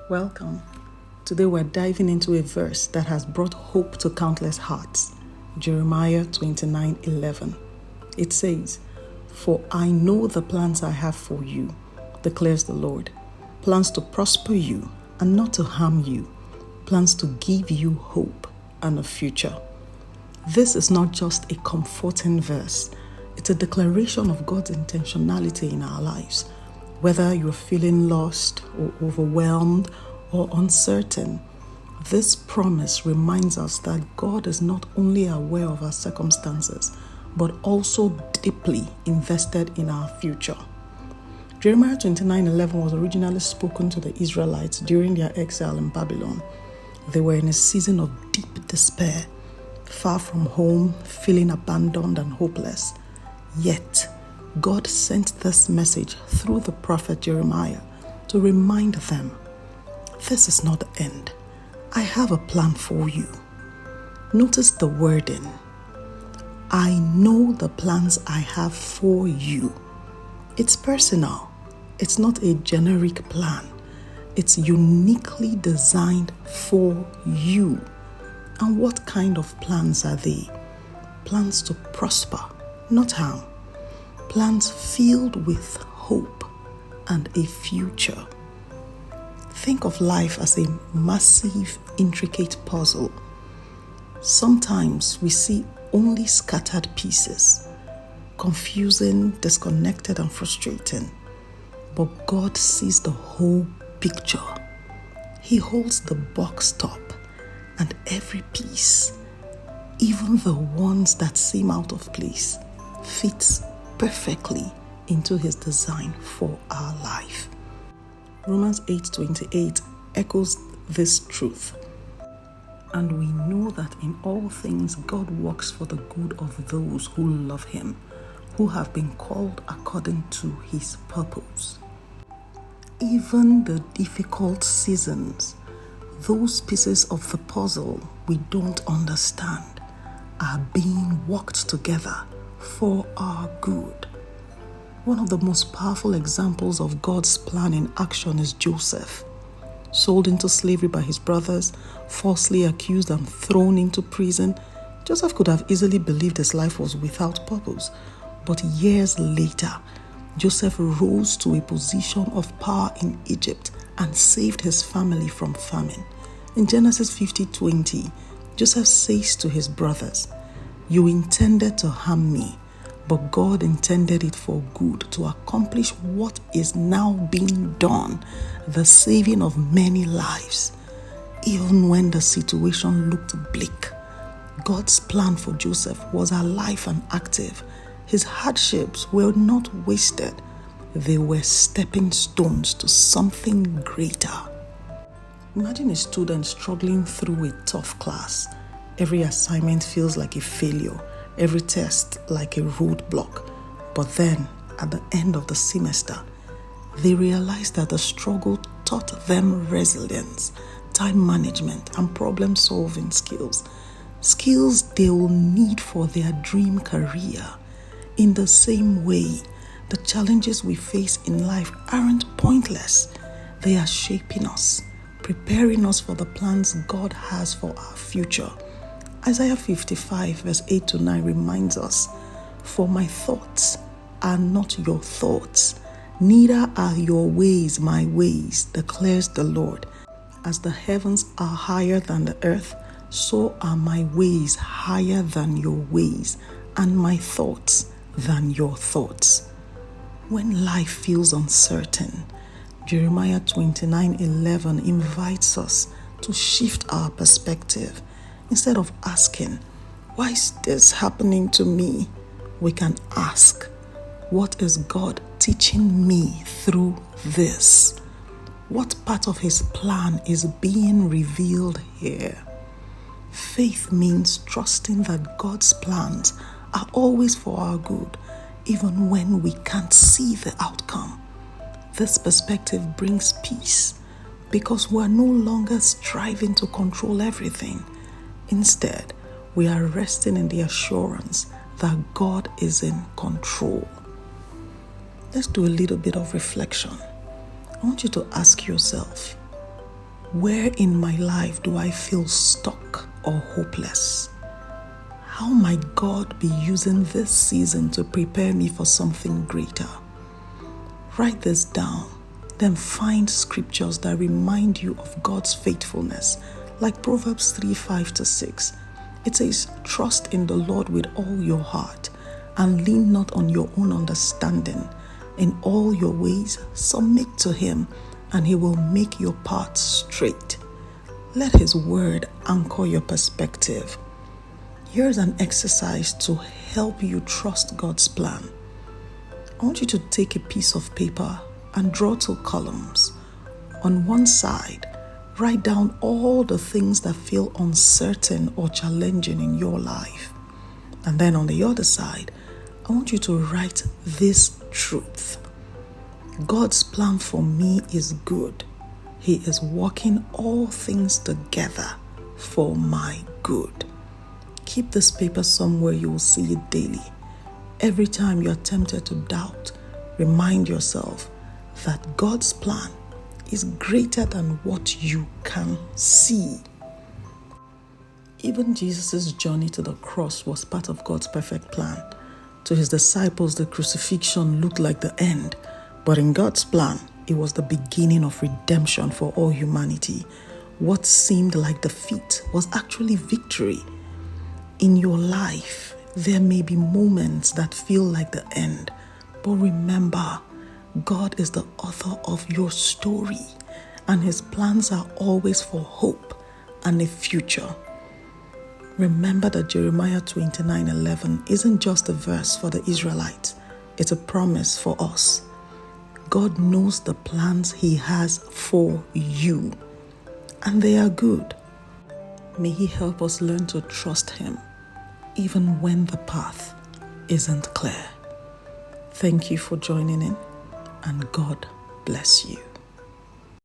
Welcome. Today we're diving into a verse that has brought hope to countless hearts. Jeremiah 29:11. It says, "For I know the plans I have for you, declares the Lord, plans to prosper you and not to harm you, plans to give you hope and a future." This is not just a comforting verse, it's a declaration of God's intentionality in our lives. Whether you're feeling lost or overwhelmed or uncertain, this promise reminds us that God is not only aware of our circumstances, but also deeply invested in our future. Jeremiah 29:11 was originally spoken to the Israelites during their exile in Babylon. They were in a season of deep despair, far from home, feeling abandoned and hopeless. Yet, God sent this message through the prophet Jeremiah to remind them, this is not the end. I have a plan for you. Notice the wording. I know the plans I have for you. It's personal. It's not a generic plan. It's uniquely designed for you. And what kind of plans are they? Plans to prosper, not harm. Plans filled with hope and a future. Think of life as a massive, intricate puzzle. Sometimes we see only scattered pieces, confusing, disconnected, and frustrating. But God sees the whole picture. He holds the box top, and every piece, even the ones that seem out of place, fits perfectly into His design for our life. Romans 8:28 echoes this truth. And we know that in all things God works for the good of those who love Him, who have been called according to His purpose. Even the difficult seasons, those pieces of the puzzle we don't understand, are being worked together for our good. One of the most powerful examples of God's plan in action is Joseph. Sold into slavery by his brothers, falsely accused and thrown into prison, Joseph could have easily believed his life was without purpose. But years later, Joseph rose to a position of power in Egypt and saved his family from famine. In Genesis 50:20, Joseph says to his brothers, "You intended to harm me, but God intended it for good to accomplish what is now being done, the saving of many lives." Even when the situation looked bleak, God's plan for Joseph was alive and active. His hardships were not wasted. They were stepping stones to something greater. Imagine a student struggling through a tough class. Every assignment feels like a failure, every test like a roadblock. But then, at the end of the semester, they realize that the struggle taught them resilience, time management, and problem-solving skills. Skills they will need for their dream career. In the same way, the challenges we face in life aren't pointless. They are shaping us, preparing us for the plans God has for our future. Isaiah 55 verse 8-9 reminds us, "For my thoughts are not your thoughts, neither are your ways my ways, declares the Lord. As the heavens are higher than the earth, so are my ways higher than your ways, and my thoughts than your thoughts." When life feels uncertain, Jeremiah 29:11 invites us to shift our perspective. Instead of asking, "Why is this happening to me?" we can ask, "What is God teaching me through this? What part of His plan is being revealed here?" Faith means trusting that God's plans are always for our good, even when we can't see the outcome. This perspective brings peace because we are no longer striving to control everything. Instead, we are resting in the assurance that God is in control. Let's do a little bit of reflection. I want you to ask yourself, Where in my life do I feel stuck or hopeless? How might God be using this season to prepare me for something greater? Write this down, then find scriptures that remind you of God's faithfulness, like Proverbs 3:5-6. It says, "Trust in the Lord with all your heart, and lean not on your own understanding. In all your ways, submit to Him, and He will make your paths straight." Let His word anchor your perspective. Here's an exercise to help you trust God's plan. I want you to take a piece of paper and draw 2 columns. On one side, write down all the things that feel uncertain or challenging in your life. And then on the other side, I want you to write this truth: God's plan for me is good. He is working all things together for my good. Keep this paper somewhere you will see it daily. Every time you're tempted to doubt, remind yourself that God's plan is greater than what you can see. Even Jesus' journey to the cross was part of God's perfect plan. To His disciples, the crucifixion looked like the end, but in God's plan, it was the beginning of redemption for all humanity. What seemed like defeat was actually victory. In your life, there may be moments that feel like the end, but remember, God is the author of your story, and His plans are always for hope and a future. Remember that Jeremiah 29:11 isn't just a verse for the Israelites, it's a promise for us. God knows the plans He has for you, and they are good. May He help us learn to trust Him, even when the path isn't clear. Thank you for joining in, and God bless you.